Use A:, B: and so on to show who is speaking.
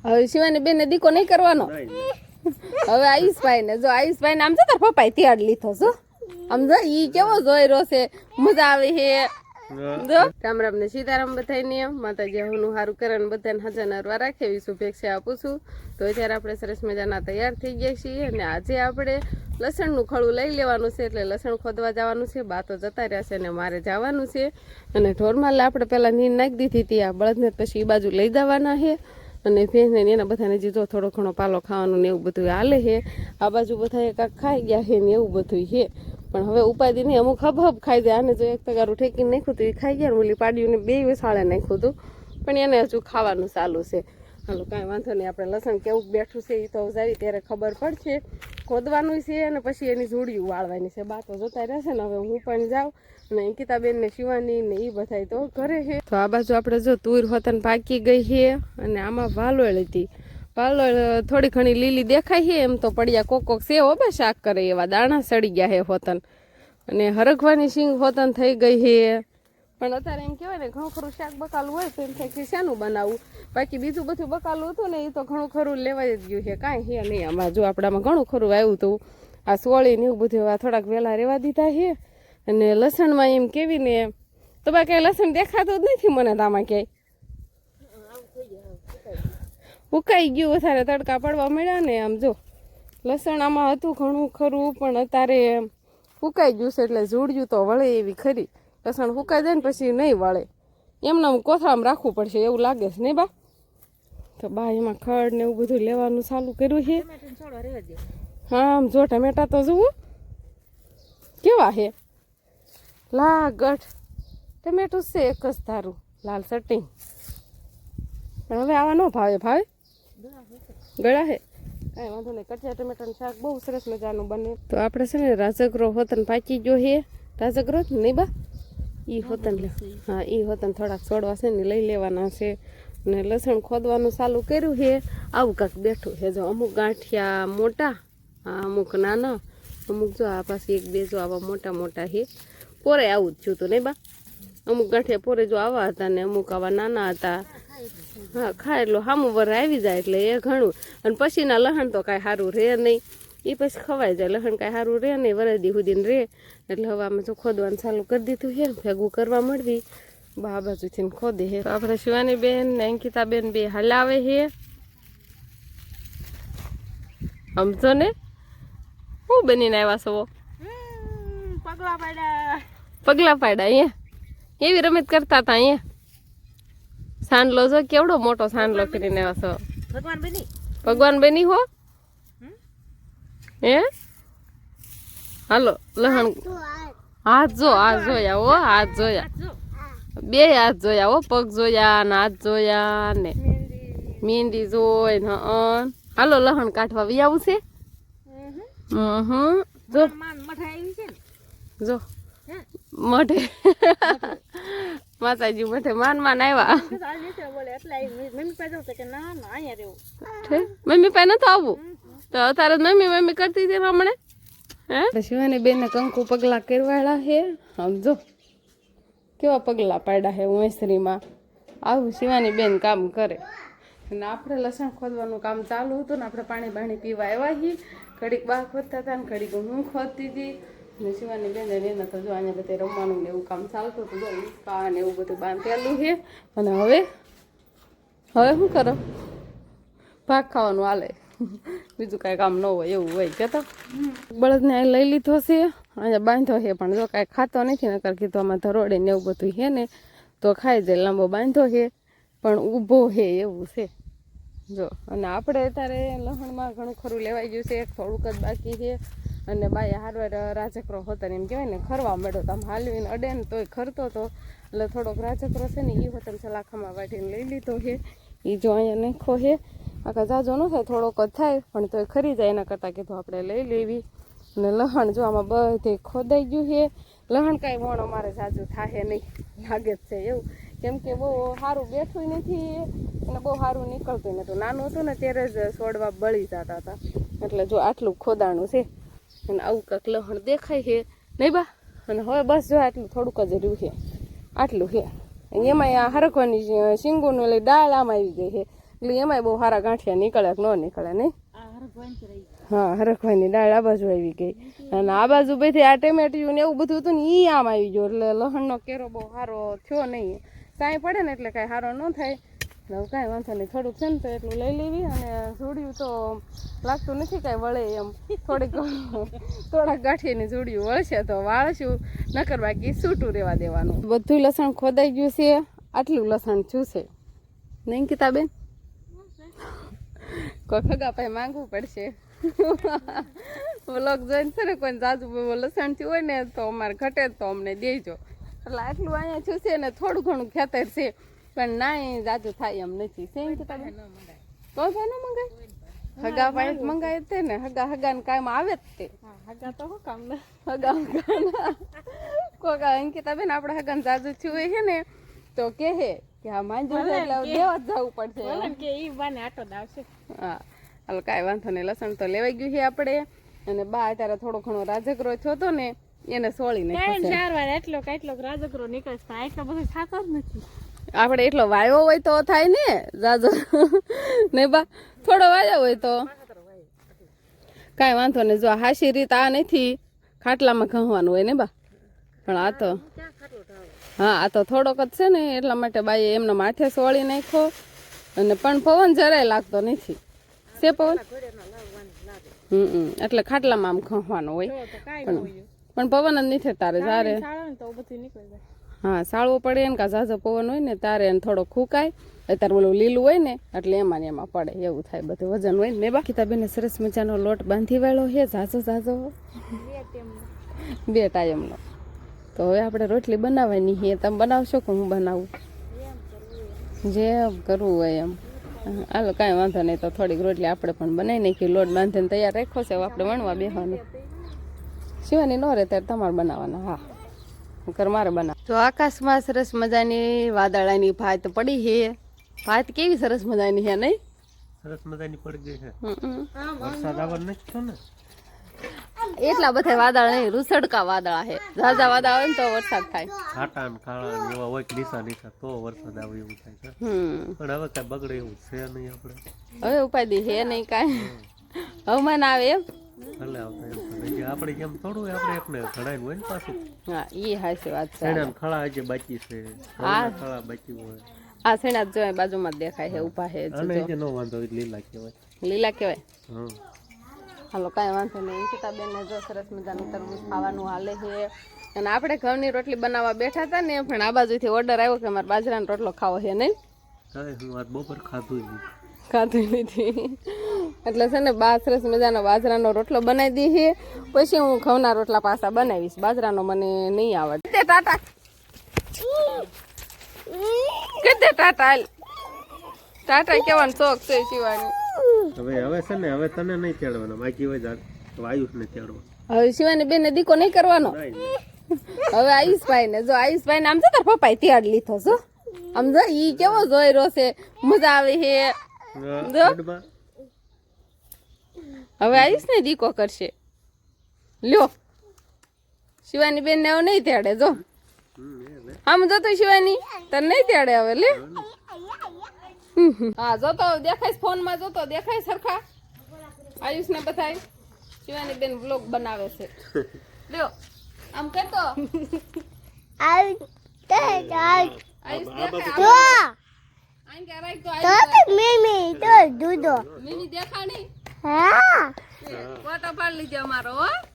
A: હવે શિવાની બેન ને દીકો નહીં કરવાનો. હવે આયુષભાઈ ને જો આયુષભાઈ ને આમ જો તાર પપ્પાએ ત્યાડ લીધો છો આમ જો ઈ કેવો જોઈ રહ્યો છે મજા આવે હે જો. રામ રામ ને સીતારામ બધાને માતાજી હવનું સારું કરે ને બધાને હાજર નરવા રાખે એવી શુભેચ્છા આપું છું. તો અત્યારે આપણે સરસ મજાના તૈયાર થઈ ગયા છીએ અને આજે આપણે લસણનું ખળું લઈ લેવાનું છે એટલે લસણ ખોદવા જવાનું છે. બા તો જતા રહ્યા છે અને મારે જવાનું છે અને ઢોરમાં આપણે પહેલાં નીંદ નાખી દીધી હતી આ બળદને પછી એ બાજુ લઈ જવાના છે અને ભેંસને એના બધાને જીજો થોડો ઘણો પાલો ખાવાનું ને એવું બધું હાલે છે. આ બાજુ બધા કાંક ખાઈ ગયા છે ને એવું બધું છે પણ હવે ઉપાધિ નહીં અમુક હબ ખાઈ જાય. આને જો એક તગારું ઠેકીને નાખ્યું હતું એ ખાઈ ગયા ને ઓલી પાડીઓને બે વેસાળે નાખ્યું હતું પણ એને હજુ ખાવાનું ચાલુ છે. હાલો કાંઈ વાંધો નહીં આપણે લસણ કેવું બેઠું છે એ તો જાય ત્યારે ખબર પડશે. ખોદવાનું છે અને પછી એની જોડીઓ વાળવાની છે. બા તો જતા રહેશે ને હવે હું પણ જાઉં અને અંકિતાબેન ને શિવાની ને એ બધા તો ઘરે છે. તો આ બાજુ આપણે જો તુર હોતન પાકી ગઈ છે અને આમાં વાલોળ હતી. વાલોળ થોડી ઘણી લીલી દેખાય છે એમ તો પડ્યા કોક સેવ હવે શાક કરે એવા દાણા સડી ગયા છે હોતન અને હરગવાની સિંગ હોતન થઈ ગઈ છે. પણ અત્યારે એમ કહેવાય ને ઘણું ખરું શાક બકાલું હોય તો એમ થાય કે શાનું બનાવવું. બાકી બીજું બધું બકાલું હતું ને એ તો ઘણું ખરું લેવાઈ જ ગયું છે. કાંઈ છે નહીં આમાં જો આપણામાં ઘણું ખરું આવ્યું હતું. આ સોળી ને એવું બધું આ થોડાક વહેલા રહેવા દીધા છે અને લસણમાં એમ કેવી ને તો બા ક્યાંય લસણ દેખાતું જ નથી મને તો આમાં ક્યાંય ઉકાઈ ગયું વધારે તડકા પડવા મળ્યા ને આમ જો લસણ આમાં હતું ઘણું ખરું પણ અત્યારે ઉકાઈ ગયું છે એટલે જોડ્યું તો વળે એવી ખરી. લસણ સુકાઈ જાય ને પછી નહીં વળે એમને કોથળામાં રાખવું પડશે એવું લાગે છે નહીં બા. તો બા એમાં ખડ ને એવું બધું લેવાનું ચાલુ કર્યું છે. હા આમ જો ટમેટા તો જુઓ કેવા છે લાગટ ટમેટું છે એક જ ધારું લાલ ચટણી પણ હવે આવા ન ભાવે ભાવે ગળા છે કાંઈ વાંધો નહીં. કચિયા ટમેટાનું શાક બહુ સરસ મજાનું બને. તો આપણે છે ને રાજગરો હોતન પાકી ગયો છે. રાજગરો જ નહીં બા ઈ હોતન હા ઈ હોતન થોડાક છોડવા છે ને લઈ લેવાના છે અને લસણ ખોદવાનું ચાલુ કર્યું છે. આવું કાંક બેઠું છે જો અમુક ગાંઠિયા મોટા અમુક નાના અમુક જો આ પાસે એક બે જો આવા મોટા મોટા છે. પોરે આવું જ થયું હતું નહીં બા. અમુક ગાંઠિયા પોરે જો આવા હતા ને અમુક આવા નાના હતા. હા ખાય એટલું સામું વર આવી જાય એટલે એ ઘણું. અને પછીના લસણ તો કાંઈ સારું રહે નહીં એ પછી ખવાઈ જાય. લસણ કાંઈ સારું રહે નહીં વરદી સુધીને રહે એટલે હવે અમે જો ખોદવાનું ચાલુ કરી દીધું છે ભેગું કરવા મળવી બા બાજુથી ખોદે છે. તો આપણે શિવાની બેન ને અંકિતાબેન બે હલાવે છે સમજો ને શું બનીને આવ્યા છો પગલા પાડ્યા અહીંયા એવી રમત કરતા હતા. અહીંયા સાંડલો જો કેવડો મોટો સાંડલો કરીને આવ્યા છો. ભગવાન બની હો હે હાલો લહણ હાથ જો હાથ જોયા હો હાથ જોયા બે હાથ જોયા હો પગ જોયા ને હાથ જોયા ને મહેંદી જોઈ ને હાલો લહણ કાઢવા વી આવું છે. જો જો મઠે માતાજી મઠે માન આવ્યા. મમ્મી પાસે નતું આવવું તો તારે મમ્મી કરતી હતી હમણે હે. શિવાની બેન ને કંકુ પગલા કરવાળા છે સમજો કેવા પગલા પાડ્યા છે ઉમેસરીમાં. આવું શિવાની બેન કામ કરે અને આપણે લસણ ખોદવાનું કામ ચાલુ હતું ને આપણે પાણી પીવા આવ્યા છીએ. ઘડીક બા ખોદતા હતા ને ઘડીક હું ખોદતી હતી ને શિવાની બેન એને તો જો અહીંયા બધે રમવાનું ને એવું કામ ચાલતું હતું. જો ઈસકા ને એવું બધું બાંધેલું છે અને હવે શું કરો ભાગ ખાવાનું હાલે બીજું કાંઈ કામ ન હોય એવું હોય કહેતો. બળદને અહીં લઈ લીધો છે અહીંયા બાંધ્યો છે પણ જો કાંઈ ખાતો નથી નકર કીધું આમાં ધરોડે ને એવું બધું છે ને તો ખાઈ જાય. લાંબો બાંધ્યો છે પણ ઊભો છે એવું છે જો. અને આપણે અત્યારે લસણમાં ઘણું ખરું લેવાઈ ગયું છે થોડુંક જ બાકી છે અને બાએ હારવાર રાજકરો હોતા ને એમ કહેવાય ને ખરવા મળ્યો તો આમ હાલવીને અડે ને તોય ખરતો હતો એટલે થોડોક રાજકરો છે ને એ હોતન સલાખામાં વાટીને લઈ લીધો છે. એ જો અહીંયા નાખો છે આખા જાજો ન થાય થોડોક જ થાય પણ તોય ખરી જાય એના કરતાં કીધું આપણે લઈ લેવી. અને લહણ જો આમાં બધે ખોદાઈ ગયું છે. લહણ કાંઈ વણ અમારે જાજુ થાય નહીં લાગે જ છે એવું કેમ કે બહુ સારું બેઠું નથી અને બહુ સારું નીકળતું નહોતું. નાનું હતું ને ત્યારે જ છોડવા બળી જતા હતા એટલે જો આટલું ખોદાણું છે અને આવું કાંક લહણ દેખાય છે નહીં બા. અને હવે બસ જો આટલું થોડુંક જ રહ્યું છે આટલું છે એમાં આ હરખવાની શીંગોનું એટલે દાળ આમ આવી ગઈ છે એટલે એમાંય બહુ સારા ગાંઠિયા નીકળે કે ન નીકળે નહીં. હા હરખવાની દાળ આ બાજુ આવી ગઈ અને આ બાજુ બધી આ ટમેટિયું ને એવું બધું હતું ને એ આમ આવી ગયું એટલે લસણનો કેરો બહુ સારો થયો નહીં. કાંઈ પડે ને એટલે કાંઈ સારો ન થાય. હવે કાંઈ વાંધો નહીં, થોડુંક છે ને તો એટલું લઈ લેવી. અને જોડ્યું તો લાગતું નથી કાંઈ વળે એમ, થોડાક ગાંઠિયાની જોડ્યું વળશે તો વાળશું, નકર બાકી છૂટું રહેવા દેવાનું. બધું લસણ ખોદાઈ ગયું છે, આટલું લસણ ચૂસે નહીં કિતાબેન? કોઈ ખગા પાસે માંગવું પડશે. વ્લોગ જોઈને છે ને કોઈ જાજુ લસણ થયું હોય ને તો અમારે ઘટે તો અમને દેજો. એટલે આટલું અહીંયા છું છે ને થોડું ઘણું ખેતર છે પણ ના એ જાજુ થાય એમ નથી. સેમ કિતાબેન કોઈ ભાઈ ન મંગાય? હગા પાસે મંગાય તે ને, હગા ને કાયમ આવે જ તે. હગા તો શું કામ ને હગા કોકા અંકિતાબેન આપણે હગાને જાજુ થયું છે ને તો કે હા માંજુ એટલે દેવા જ જવું પડશે કે ઈ બાને આટો દાવશે. હા હાલ કાંઈ વાંધો નહીં, લસણ તો લેવાઈ ગયું છે આપણે. અને બા અત્યારે થોડો ઘણો રાજગરો થયો હતો ને એને સોળી નાખ્યો. 4 વાર એટલો રાજગરો નીકળે પણ એટલો બધો થતો જ નથી. આપણે એટલો વાયો હોય તો થાય ને જાજો ને બા, થોડો વાયો હોય તો કાંઈ વાંધો નહીં. જો હાશી રીત આ નથી, ખાટલામાં ઘસવાનું હોય ને બા, પણ આ તો હા આ તો થોડોક જ છે ને એટલા માટે બાઈએ એમનો માથે સોળી નાખ્યો. અને પણ પવન જરાય લાગતો નથી છે પવન. એટલે ખાટલામાં આમ ખવાનું હોય પણ પવન જ નથી તારે જારે. હા સાળવો પડે ને કા ઝાઝો પવન હોય ને તારે એને થોડો ફૂકાય. અત્યારે ઓલું લીલું હોય ને એટલે એમાં ને એમાં પડે એવું થાય. બધું વજન હોય ને. બાકી તા બેને સરસ મજાનો લોટ બાંધી વાળો છે ઝાઝો 2 ટાઈમનો. તો હવે આપણે રોટલી બનાવવાની છે. તમે બનાવશો કે હું બનાવું? જેમ કરવું હોય એમ. હાલો કાંઈ વાંધો નહીં, તો થોડીક રોટલી આપણે પણ બનાવી નાખી. લોટ બાંધીને તૈયાર રાખ્યો છે, આપણે વણવા બેસવાનું. શિવાની ન રહે ત્યારે તમારે બનાવવાના. હા કર મારે બનાવ. તો આકાશમાં સરસ મજાની વાદળાની ભાત પડી છે. ભાત કેવી સરસ મજાની છે નહીં?
B: સરસ મજાની પડી ગઈ છે. વરસાદ આવવાનો નથી થયો ને
A: એટલા બધા વાદળ નહીં, રૂસડકા વાદળા છે. ઝાઝા વાદળ આવે ને તો વરસાદ થાય.
B: ખાટા ને કાળા ને એવા હોય નીચા તો વરસાદ આવે એવું થાય છે. પણ હવે કઈ બગડે એવું છે નહીં. આપણે
A: હવે ઉપાય છે નહીં કાંઈ, હવામાન આવે એમ
B: ભલે આવતા આપણે જેમ થોડું આપણે એકને ઘડાય હોય ને પાછું.
A: હા એ હાચી વાત છે.
B: સેણા ખળા હજી બાકી છે, ખળા બાકી હોય.
A: આ સેણા જો બાજુમાં જ દેખાય છે, ઉભા છે.
B: અને નો વાંધો લીલા કહેવાય.
A: લીલા કહેવાય.
B: હા
A: હાલો કાંઈ વાંધો નહીં. અંકિતાબેનને જો સરસ મજાનું તરબૂચ ખાવાનું હાલે છે. અને આપણે ઘઉંની રોટલી બનાવવા બેઠા હતા ને પણ આ બાજુથી ઓર્ડર આવ્યો કે અમારે બાજરાનો રોટલો ખાવો છે નહીં.
B: હું આજ બપોર ખાધું
A: નથી એટલે છે ને બા સરસ મજાનો બાજરાનો રોટલો બનાવી દે છે. પછી હું ઘઉંના રોટલા પાછા બનાવીશ. બાજરાનો મને નહીં આવડે. ટાટા કે ટાટા ટાટા કેવાનો શોખ છે શિવાની?
B: હવે છે ને હવે તને નહીં તેડવાનો, બાકી હોય આયુષ ને તેડવાનો.
A: હવે શિવાની બેન દીકો નહીં કરવાનો. હવે આયુષભાઈ ને જો આયુષભાઈ ને આમ છે તાર પપ્પાએ તેડ લીધો છો. આમ જો ઈ કેવો જોઈ રહ્યો છે, મજા આવે છે. હવે આયુષ ને દીકો કરશે. લ્યો શિવાની બેન ને હવે નહીં તેડે. જો આમ જોતો શિવાની તને નહીં તેડે હવે. લે હા જોતો દેખાય ફોન માં, જોતો દેખાય સરખા. આયુષ ને બધાય શિવાની બેન વ્લોગ બનાવે છે. લ્યો આમ કરતો આયુષ દેખાય. મિની દેખાણી ફોટો પાડી લીધો અમારો.